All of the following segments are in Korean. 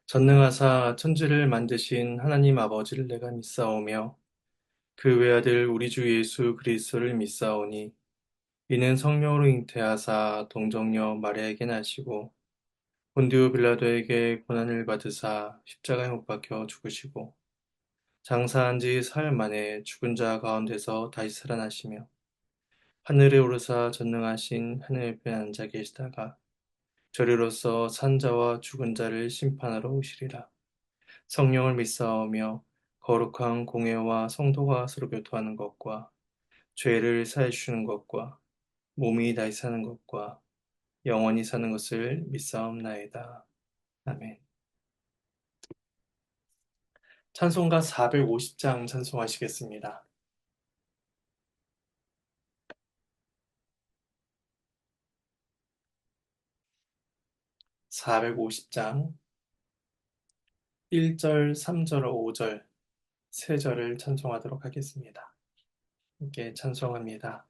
전능하사 천지를 만드신 하나님 아버지를 내가 믿사오며 그 외아들 우리 주 예수 그리스도를 믿사오니 이는 성령으로 잉태하사 동정녀 마리아에게 나시고 본디오 빌라도에게 고난을 받으사 십자가에 못 박혀 죽으시고 장사한 지 사흘 만에 죽은 자 가운데서 다시 살아나시며 하늘에 오르사 전능하신 하늘 옆에 앉아 계시다가 저리로서 산 자와 죽은 자를 심판하러 오시리라. 성령을 믿사오며 거룩한 공예와 성도가 서로 교통하는 것과 죄를 사해 주시는 것과 몸이 다시 사는 것과 영원히 사는 것을 믿사옵나이다. 아멘. 찬송가 450장 찬송하시겠습니다. 450장 1절, 3절, 5절, 3절을 찬송하도록 하겠습니다. 함께 찬송합니다.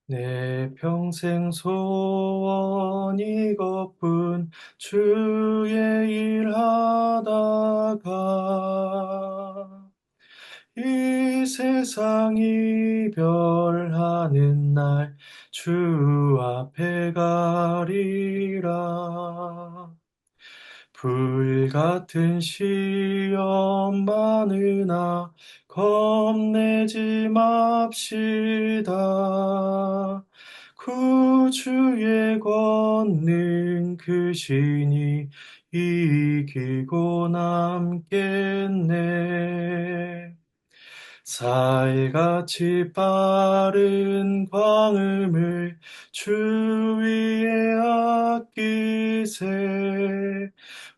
내 평생 소원 이것뿐 주의 일 하다가 이 세상 이별하는 날 주 앞에 가리라. 불같은 시험 많으나 겁내지 맙시다. 구주의 권능 크시니 이기고 남겠네. 살같이 빠른 광음을 주위에 아끼세.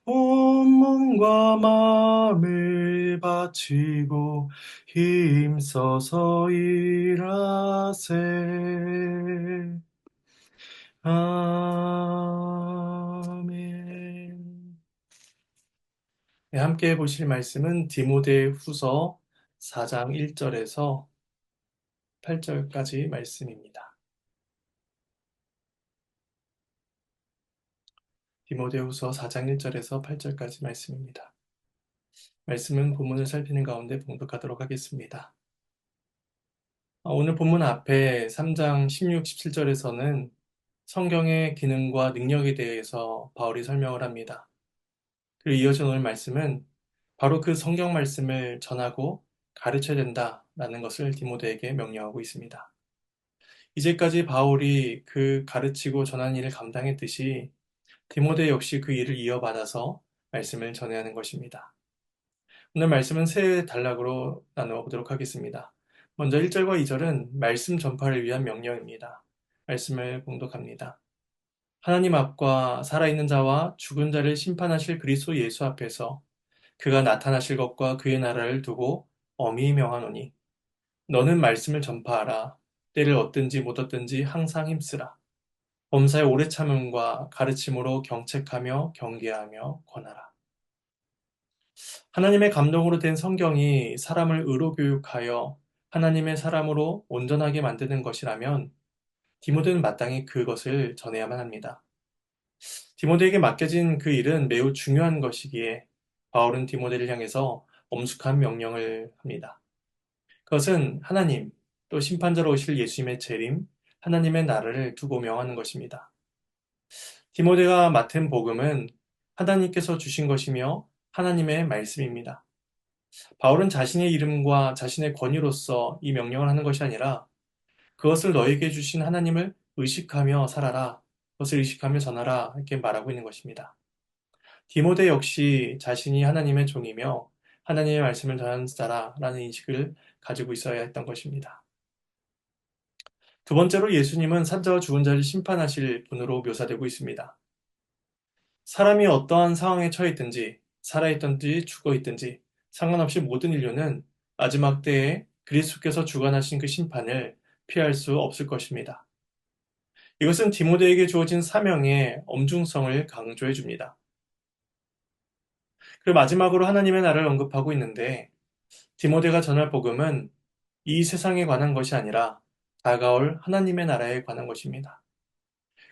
온몸과 마음을 바치고 힘써서 일하세. 아멘. 네, 함께 보실 말씀은 디모데 후서 4장 1절에서 8절까지 말씀입니다. 디모데 후서 4장 1절에서 8절까지 말씀입니다. 말씀은 본문을 살피는 가운데 봉독하도록 하겠습니다. 오늘 본문 앞에 3장 16, 17절에서는 성경의 기능과 능력에 대해서 바울이 설명을 합니다. 그리고 이어진 오늘 말씀은 바로 그 성경 말씀을 전하고 가르쳐야 된다라는 것을 디모데에게 명령하고 있습니다. 이제까지 바울이 그 가르치고 전하는 일을 감당했듯이 디모데 역시 그 일을 이어받아서 말씀을 전해야 하는 것입니다. 오늘 말씀은 세 단락으로 나누어 보도록 하겠습니다. 먼저 1절과 2절은 말씀 전파를 위한 명령입니다. 말씀을 봉독합니다. 하나님 앞과 살아있는 자와 죽은 자를 심판하실 그리스도 예수 앞에서 그가 나타나실 것과 그의 나라를 두고 엄히 명하노니 너는 말씀을 전파하라. 때를 얻든지 못 얻든지 항상 힘쓰라. 범사의 오래 참음과 가르침으로 경책하며 경계하며 권하라. 하나님의 감동으로 된 성경이 사람을 의로 교육하여 하나님의 사람으로 온전하게 만드는 것이라면 디모데는 마땅히 그것을 전해야만 합니다. 디모데에게 맡겨진 그 일은 매우 중요한 것이기에 바울은 디모데를 향해서 엄숙한 명령을 합니다. 그것은 하나님, 또 심판자로 오실 예수님의 재림, 하나님의 나라를 두고 명하는 것입니다. 디모데가 맡은 복음은 하나님께서 주신 것이며 하나님의 말씀입니다. 바울은 자신의 이름과 자신의 권위로서 이 명령을 하는 것이 아니라 그것을 너에게 주신 하나님을 의식하며 살아라. 그것을 의식하며 전하라. 이렇게 말하고 있는 것입니다. 디모데 역시 자신이 하나님의 종이며 하나님의 말씀을 전하는 자라라는 인식을 가지고 있어야 했던 것입니다. 두 번째로 예수님은 산자와 죽은 자를 심판하실 분으로 묘사되고 있습니다. 사람이 어떠한 상황에 처해 있든지 살아있든지 죽어있든지 상관없이 모든 인류는 마지막 때에 그리스도께서 주관하신 그 심판을 피할 수 없을 것입니다. 이것은 디모데에게 주어진 사명의 엄중성을 강조해 줍니다. 그리고 마지막으로 하나님의 나라를 언급하고 있는데 디모데가 전할 복음은 이 세상에 관한 것이 아니라 다가올 하나님의 나라에 관한 것입니다.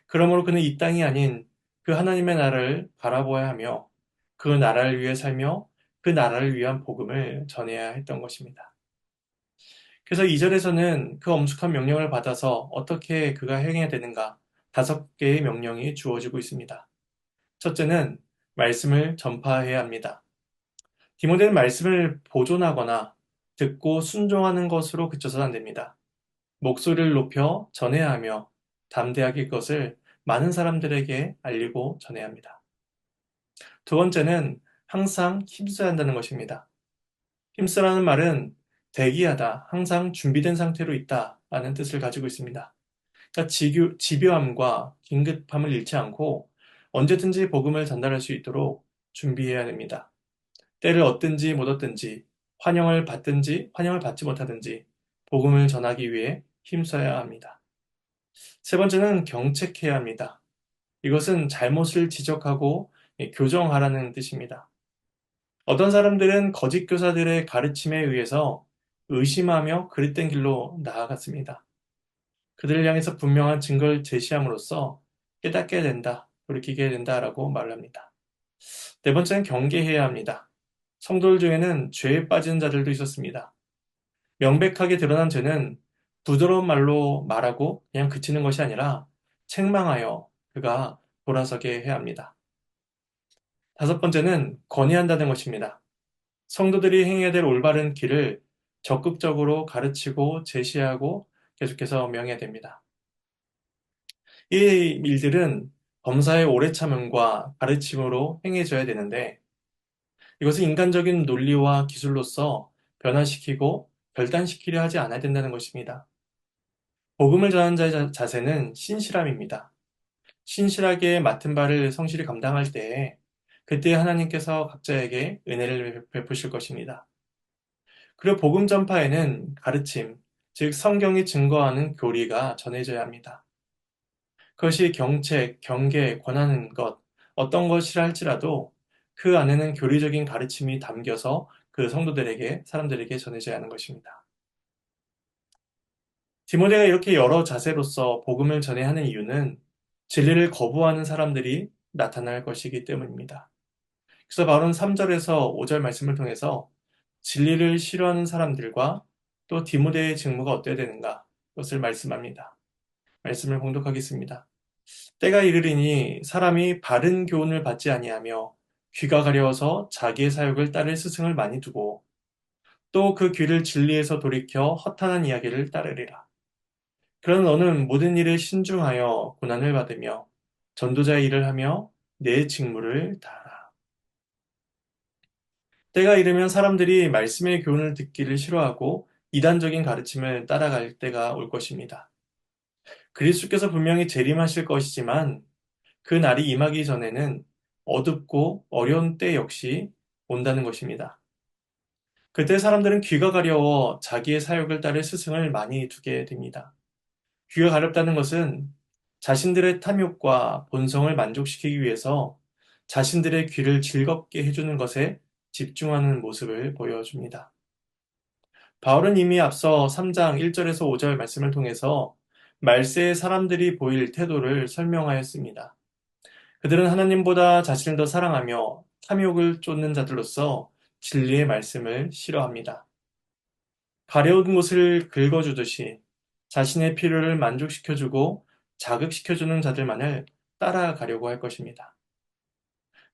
그러므로 그는 이 땅이 아닌 그 하나님의 나라를 바라보아야 하며 그 나라를 위해 살며 그 나라를 위한 복음을 전해야 했던 것입니다. 그래서 2절에서는 그 엄숙한 명령을 받아서 어떻게 그가 행해야 되는가 5개의 명령이 주어지고 있습니다. 첫째는 말씀을 전파해야 합니다. 디모데는 말씀을 보존하거나 듣고 순종하는 것으로 그쳐서는 안 됩니다. 목소리를 높여 전해야 하며 담대하게 그것을 많은 사람들에게 알리고 전해야 합니다. 두 번째는 항상 힘써야 한다는 것입니다. 힘쓰라는 말은 대기하다, 항상 준비된 상태로 있다 라는 뜻을 가지고 있습니다. 그러니까 집요함과 긴급함을 잃지 않고 언제든지 복음을 전달할 수 있도록 준비해야 됩니다. 때를 얻든지 못 얻든지 환영을 받든지 환영을 받지 못하든지 복음을 전하기 위해 힘써야 합니다. 세 번째는 경책해야 합니다. 이것은 잘못을 지적하고 교정하라는 뜻입니다. 어떤 사람들은 거짓 교사들의 가르침에 의해서 의심하며 그릇된 길로 나아갔습니다. 그들을 향해서 분명한 증거를 제시함으로써 깨닫게 된다, 돌이키게 된다라고 말을 합니다. 네 번째는 경계해야 합니다. 성도들 중에는 죄에 빠진 자들도 있었습니다. 명백하게 드러난 죄는 부드러운 말로 말하고 그냥 그치는 것이 아니라 책망하여 그가 돌아서게 해야 합니다. 다섯 번째는 권해한다는 것입니다. 성도들이 행해야 될 올바른 길을 적극적으로 가르치고 제시하고 계속해서 명해야 됩니다. 이 일들은 범사의 오래 참음과 가르침으로 행해져야 되는데 이것은 인간적인 논리와 기술로서 변화시키고 결단시키려 하지 않아야 된다는 것입니다. 복음을 전하는 자의 자세는 신실함입니다. 신실하게 맡은 바를 성실히 감당할 때에 그때 하나님께서 각자에게 은혜를 베푸실 것입니다. 그리고 복음 전파에는 가르침, 즉 성경이 증거하는 교리가 전해져야 합니다. 그것이 경책, 경계, 권하는 것, 어떤 것이라 할지라도 그 안에는 교리적인 가르침이 담겨서 그 성도들에게, 사람들에게 전해져야 하는 것입니다. 디모데가 이렇게 여러 자세로서 복음을 전해야 하는 이유는 진리를 거부하는 사람들이 나타날 것이기 때문입니다. 그래서 바울은 3절에서 5절 말씀을 통해서 진리를 싫어하는 사람들과 또 디모데의 직무가 어때야 되는가 그것을 말씀합니다. 말씀을 봉독하겠습니다. 때가 이르리니 사람이 바른 교훈을 받지 아니하며 귀가 가려워서 자기의 사욕을 따를 스승을 많이 두고 또 그 귀를 진리에서 돌이켜 허탄한 이야기를 따르리라. 그런 너는 모든 일에 신중하여 고난을 받으며 전도자의 일을 하며 내 직무를 다하라. 때가 이르면 사람들이 말씀의 교훈을 듣기를 싫어하고 이단적인 가르침을 따라갈 때가 올 것입니다. 그리스도께서 분명히 재림하실 것이지만 그 날이 임하기 전에는 어둡고 어려운 때 역시 온다는 것입니다. 그때 사람들은 귀가 가려워 자기의 사욕을 따를 스승을 많이 두게 됩니다. 귀가 가렵다는 것은 자신들의 탐욕과 본성을 만족시키기 위해서 자신들의 귀를 즐겁게 해주는 것에 집중하는 모습을 보여줍니다. 바울은 이미 앞서 3장 1절에서 5절 말씀을 통해서 말세의 사람들이 보일 태도를 설명하였습니다. 그들은 하나님보다 자신을 더 사랑하며 탐욕을 쫓는 자들로서 진리의 말씀을 싫어합니다. 가려운 곳을 긁어주듯이 자신의 필요를 만족시켜주고 자극시켜주는 자들만을 따라가려고 할 것입니다.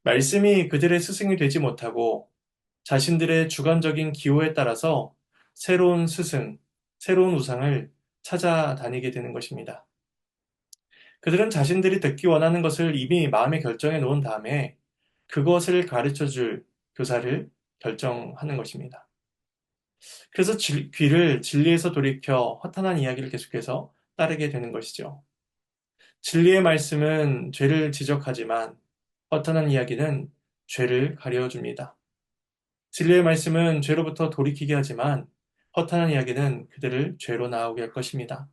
말씀이 그들의 스승이 되지 못하고 자신들의 주관적인 기호에 따라서 새로운 스승, 새로운 우상을 찾아다니게 되는 것입니다. 그들은 자신들이 듣기 원하는 것을 이미 마음에 결정해 놓은 다음에 그것을 가르쳐 줄 교사를 결정하는 것입니다. 그래서 귀를 진리에서 돌이켜 허탄한 이야기를 계속해서 따르게 되는 것이죠. 진리의 말씀은 죄를 지적하지만 허탄한 이야기는 죄를 가려줍니다. 진리의 말씀은 죄로부터 돌이키게 하지만 허탄한 이야기는 그들을 죄로 나오게 할 것입니다.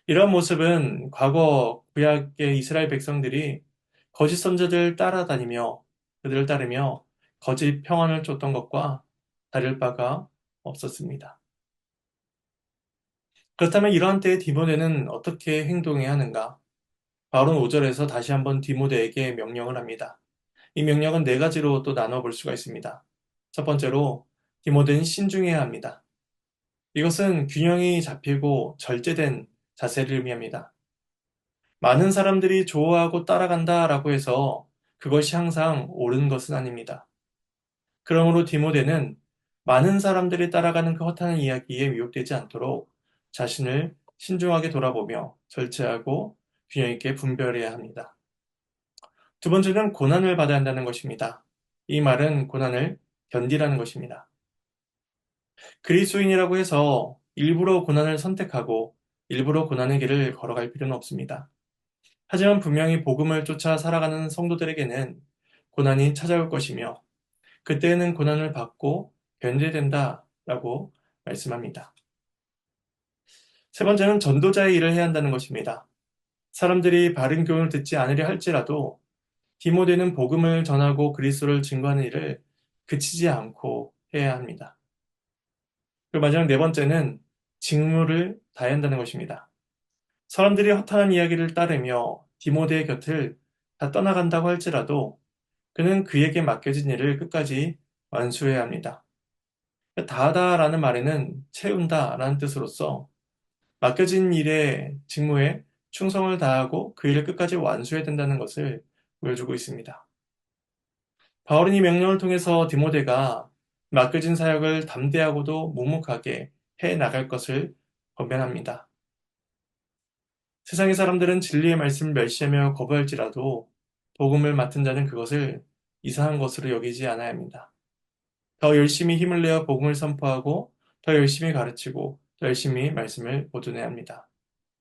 이런 모습은 과거 구약의 이스라엘 백성들이 거짓 선자들 따라다니며 그들을 따르며 거짓 평안을 쫓던 것과 다를 바가 없었습니다. 그렇다면 이러한 때에 디모데는 어떻게 행동해야 하는가? 바울은 5절에서 다시 한번 디모데에게 명령을 합니다. 이 명령은 네 가지로 또 나눠 볼 수가 있습니다. 첫 번째로 디모데는 신중해야 합니다. 이것은 균형이 잡히고 절제된 자세를 의미합니다. 많은 사람들이 좋아하고 따라간다라고 해서 그것이 항상 옳은 것은 아닙니다. 그러므로 디모데는 많은 사람들이 따라가는 그 허탄한 이야기에 미혹되지 않도록 자신을 신중하게 돌아보며 절제하고 균형 있게 분별해야 합니다. 두 번째는 고난을 받아야 한다는 것입니다. 이 말은 고난을 견디라는 것입니다. 그리스도인이라고 해서 일부러 고난을 선택하고 일부러 고난의 길을 걸어갈 필요는 없습니다. 하지만 분명히 복음을 쫓아 살아가는 성도들에게는 고난이 찾아올 것이며 그때에는 고난을 받고 견뎌야 된다라고 말씀합니다. 세 번째는 전도자의 일을 해야 한다는 것입니다. 사람들이 바른 교훈을 듣지 않으려 할지라도 디모데는 복음을 전하고 그리스도를 증거하는 일을 그치지 않고 해야 합니다. 그리고 마지막 네 번째는 직무를 다해야 한다는 것입니다. 사람들이 허탄한 이야기를 따르며 디모데의 곁을 다 떠나간다고 할지라도 그는 그에게 맡겨진 일을 끝까지 완수해야 합니다. 다하다라는 말에는 채운다라는 뜻으로서 맡겨진 일의 직무에 충성을 다하고 그 일을 끝까지 완수해야 된다는 것을 보여주고 있습니다. 바울은 이 명령을 통해서 디모데가 맡겨진 사역을 담대하고도 묵묵하게 해 나갈 것을 권면합니다. 세상의 사람들은 진리의 말씀을 멸시하며 거부할지라도 복음을 맡은 자는 그것을 이상한 것으로 여기지 않아야 합니다. 더 열심히 힘을 내어 복음을 선포하고 더 열심히 가르치고 더 열심히 말씀을 보존해야 합니다.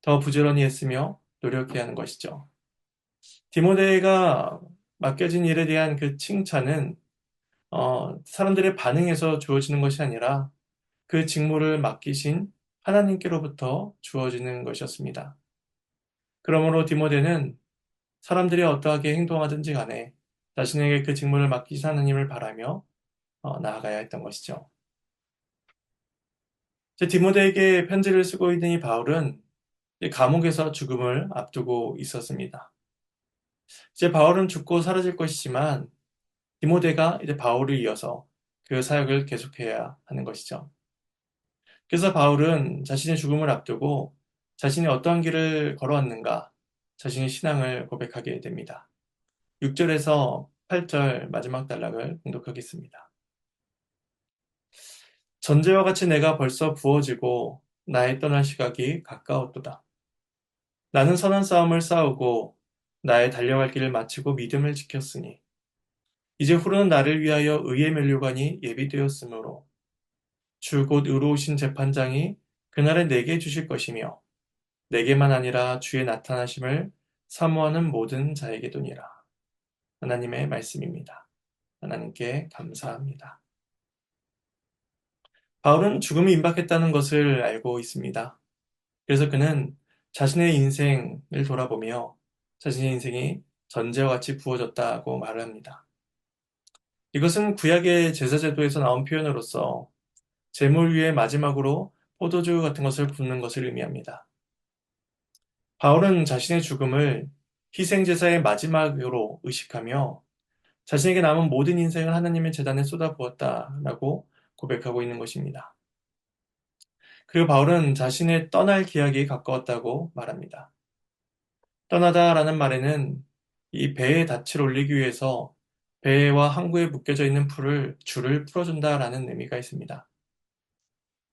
더 부지런히 했으며 노력해야 하는 것이죠. 디모데가 맡겨진 일에 대한 그 칭찬은 사람들의 반응에서 주어지는 것이 아니라 그 직무를 맡기신 하나님께로부터 주어지는 것이었습니다. 그러므로 디모데는 사람들이 어떠하게 행동하든지 간에 자신에게 그 직무를 맡기신 하나님을 바라며 나아가야 했던 것이죠. 디모데에게 편지를 쓰고 있는 이 바울은 감옥에서 죽음을 앞두고 있었습니다. 이제 바울은 죽고 사라질 것이지만 디모데가 이제 바울을 이어서 그 사역을 계속해야 하는 것이죠. 그래서 바울은 자신의 죽음을 앞두고 자신이 어떠한 길을 걸어왔는가 자신의 신앙을 고백하게 됩니다. 6절에서 8절 마지막 단락을 공독하겠습니다. 전제와 같이 내가 벌써 부어지고 나의 떠날 시각이 가까웠도다. 나는 선한 싸움을 싸우고 나의 달려갈 길을 마치고 믿음을 지켰으니 이제 후로는 나를 위하여 의의 면류관이 예비되었으므로 주 곧 의로우신 재판장이 그날에 내게 주실 것이며 내게만 아니라 주의 나타나심을 사모하는 모든 자에게도니라. 하나님의 말씀입니다. 하나님께 감사합니다. 바울은 죽음이 임박했다는 것을 알고 있습니다. 그래서 그는 자신의 인생을 돌아보며 자신의 인생이 전제와 같이 부어졌다고 말을 합니다. 이것은 구약의 제사제도에서 나온 표현으로서 제물 위에 마지막으로 포도주 같은 것을 붓는 것을 의미합니다. 바울은 자신의 죽음을 희생제사의 마지막으로 의식하며 자신에게 남은 모든 인생을 하나님의 재단에 쏟아부었다라고 고백하고 있는 것입니다. 그리고 바울은 자신의 떠날 기약이 가까웠다고 말합니다. 떠나다라는 말에는 이 배에 닻을 올리기 위해서 배와 항구에 묶여져 있는 줄을 풀어준다라는 의미가 있습니다.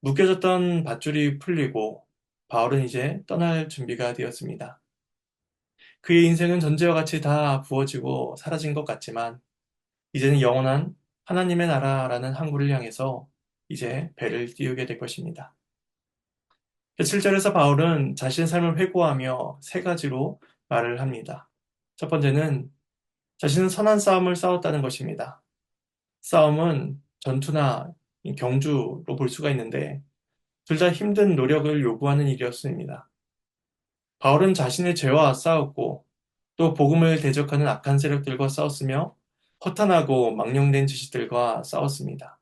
묶여졌던 밧줄이 풀리고 바울은 이제 떠날 준비가 되었습니다. 그의 인생은 전제와 같이 다 부어지고 사라진 것 같지만 이제는 영원한 하나님의 나라라는 항구를 향해서 이제 배를 띄우게 될 것입니다. 7절에서 바울은 자신의 삶을 회고하며 세 가지로 말을 합니다. 첫 번째는 자신은 선한 싸움을 싸웠다는 것입니다. 싸움은 전투나 경주로 볼 수가 있는데 둘 다 힘든 노력을 요구하는 일이었습니다. 바울은 자신의 죄와 싸웠고 또 복음을 대적하는 악한 세력들과 싸웠으며 허탄하고 망령된 지식들과 싸웠습니다.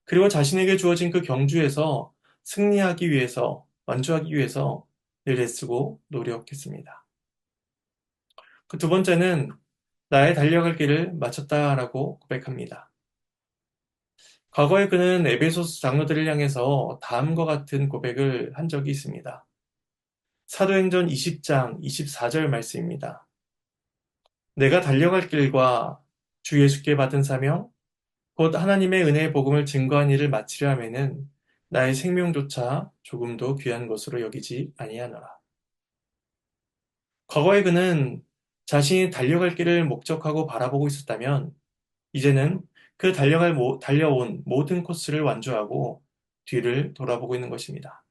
그리고 자신에게 주어진 그 경주에서 승리하기 위해서, 완주하기 위해서 늘 애쓰고 노력했습니다. 그 두 번째는 나의 달려갈 길을 마쳤다라고 고백합니다. 과거에 그는 에베소스 장로들을 향해서 다음과 같은 고백을 한 적이 있습니다. 사도행전 20장 24절 말씀입니다. 내가 달려갈 길과 주 예수께 받은 사명, 곧 하나님의 은혜의 복음을 증거한 일을 마치려 하면은 나의 생명조차 조금도 귀한 것으로 여기지 아니하노라. 과거에 그는 자신이 달려갈 길을 목적하고 바라보고 있었다면 이제는 그 달려온 모든 코스를 완주하고 뒤를 돌아보고 있는 것입니다.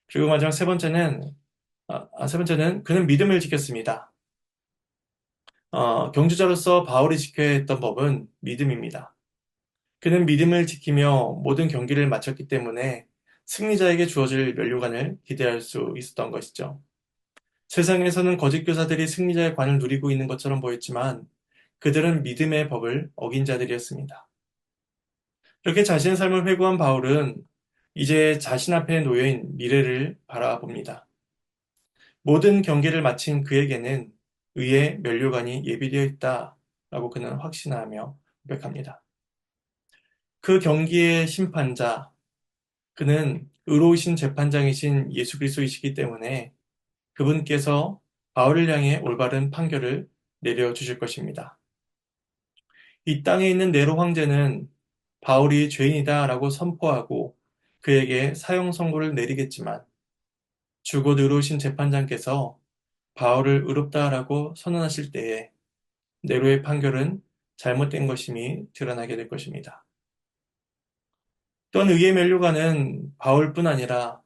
그리고 마지막 세 번째는 그는 믿음을 지켰습니다. 경주자로서 바울이 지켜야 했던 법은 믿음입니다. 그는 믿음을 지키며 모든 경기를 마쳤기 때문에 승리자에게 주어질 면류관을 기대할 수 있었던 것이죠. 세상에서는 거짓 교사들이 승리자의 관을 누리고 있는 것처럼 보였지만 그들은 믿음의 법을 어긴 자들이었습니다. 이렇게 자신의 삶을 회고한 바울은 이제 자신 앞에 놓여인 미래를 바라봅니다. 모든 경기를 마친 그에게는 의의 면류관이 예비되어 있다라고 그는 확신하며 고백합니다. 그 경기의 심판자, 그는 의로우신 재판장이신 예수 그리스도이시기 때문에 그분께서 바울을 향해 올바른 판결을 내려주실 것입니다. 이 땅에 있는 네로 황제는 바울이 죄인이다라고 선포하고 그에게 사형 선고를 내리겠지만 주곧 의로우신 재판장께서 바울을 의롭다라고 선언하실 때에 네로의 판결은 잘못된 것임이 드러나게 될 것입니다. 또한 의의 면류관은 바울뿐 아니라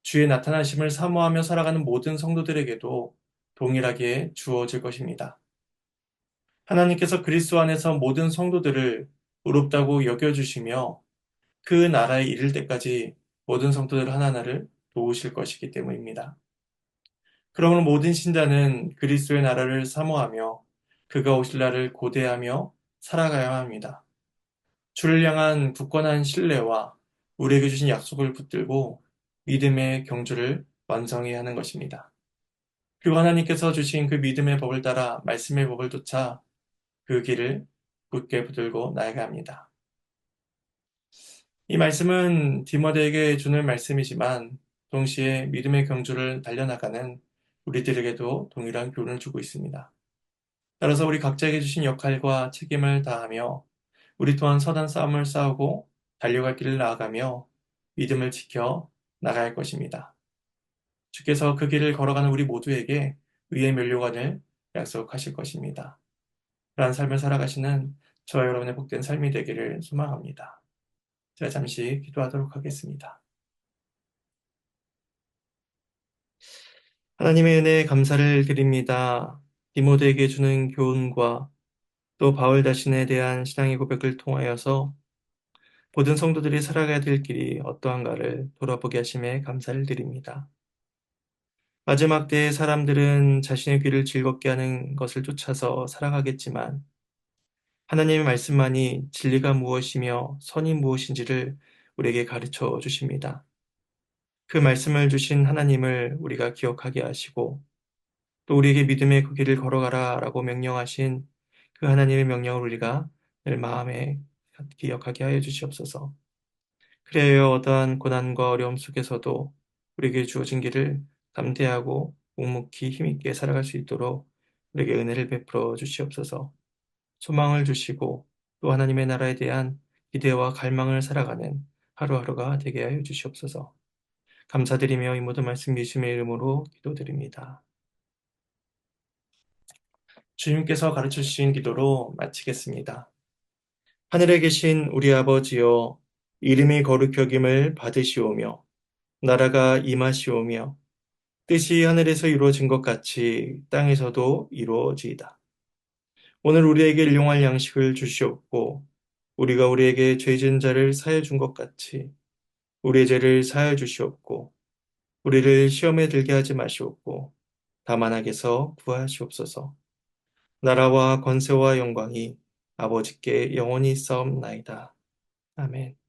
주의 나타나심을 사모하며 살아가는 모든 성도들에게도 동일하게 주어질 것입니다. 하나님께서 그리스도 안에서 모든 성도들을 의롭다고 여겨주시며 그 나라에 이를 때까지 모든 성도들 하나하나를 도우실 것이기 때문입니다. 그러므로 모든 신자는 그리스도의 나라를 사모하며 그가 오실 날을 고대하며 살아가야 합니다. 주를 향한 굳건한 신뢰와 우리에게 주신 약속을 붙들고 믿음의 경주를 완성해야 하는 것입니다. 그리고 하나님께서 주신 그 믿음의 법을 따라 말씀의 법을 쫓아 그 길을 굳게 붙들고 나아가야 합니다. 이 말씀은 디모데에게 주는 말씀이지만 동시에 믿음의 경주를 달려나가는 우리들에게도 동일한 교훈을 주고 있습니다. 따라서 우리 각자에게 주신 역할과 책임을 다하며 우리 또한 선한 싸움을 싸우고 달려갈 길을 나아가며 믿음을 지켜 나가야 할 것입니다. 주께서 그 길을 걸어가는 우리 모두에게 의의 면류관을 약속하실 것입니다. 그러한 삶을 살아가시는 저와 여러분의 복된 삶이 되기를 소망합니다. 제가 잠시 기도하도록 하겠습니다. 하나님의 은혜에 감사를 드립니다. 디모데에게 주는 교훈과 또 바울 자신에 대한 신앙의 고백을 통하여서 모든 성도들이 살아가야 될 길이 어떠한가를 돌아보게 하심에 감사를 드립니다. 마지막 때의 사람들은 자신의 귀를 즐겁게 하는 것을 쫓아서 살아가겠지만 하나님의 말씀만이 진리가 무엇이며 선이 무엇인지를 우리에게 가르쳐 주십니다. 그 말씀을 주신 하나님을 우리가 기억하게 하시고 또 우리에게 믿음의 그 길을 걸어가라 라고 명령하신 그 하나님의 명령을 우리가 늘 마음에 기억하게 하여 주시옵소서. 그래야 어떠한 고난과 어려움 속에서도 우리에게 주어진 길을 담대하고 묵묵히 힘있게 살아갈 수 있도록 우리에게 은혜를 베풀어 주시옵소서. 소망을 주시고 또 하나님의 나라에 대한 기대와 갈망을 살아가는 하루하루가 되게 하여 주시옵소서. 감사드리며 이 모든 말씀 예수님의 이름으로 기도드립니다. 주님께서 가르쳐 주신 기도로 마치겠습니다. 하늘에 계신 우리 아버지여, 이름이 거룩히 여김을 받으시오며 나라가 임하시오며 뜻이 하늘에서 이루어진 것 같이 땅에서도 이루어지이다. 오늘 우리에게 일용할 양식을 주시옵고 우리가 우리에게 죄 지은 자를 사해 준 것 같이 우리의 죄를 사해 주시옵고 우리를 시험에 들게 하지 마시옵고 다만 악에서 구하시옵소서. 나라와 권세와 영광이 아버지께 영원히 있사옵나이다. 아멘.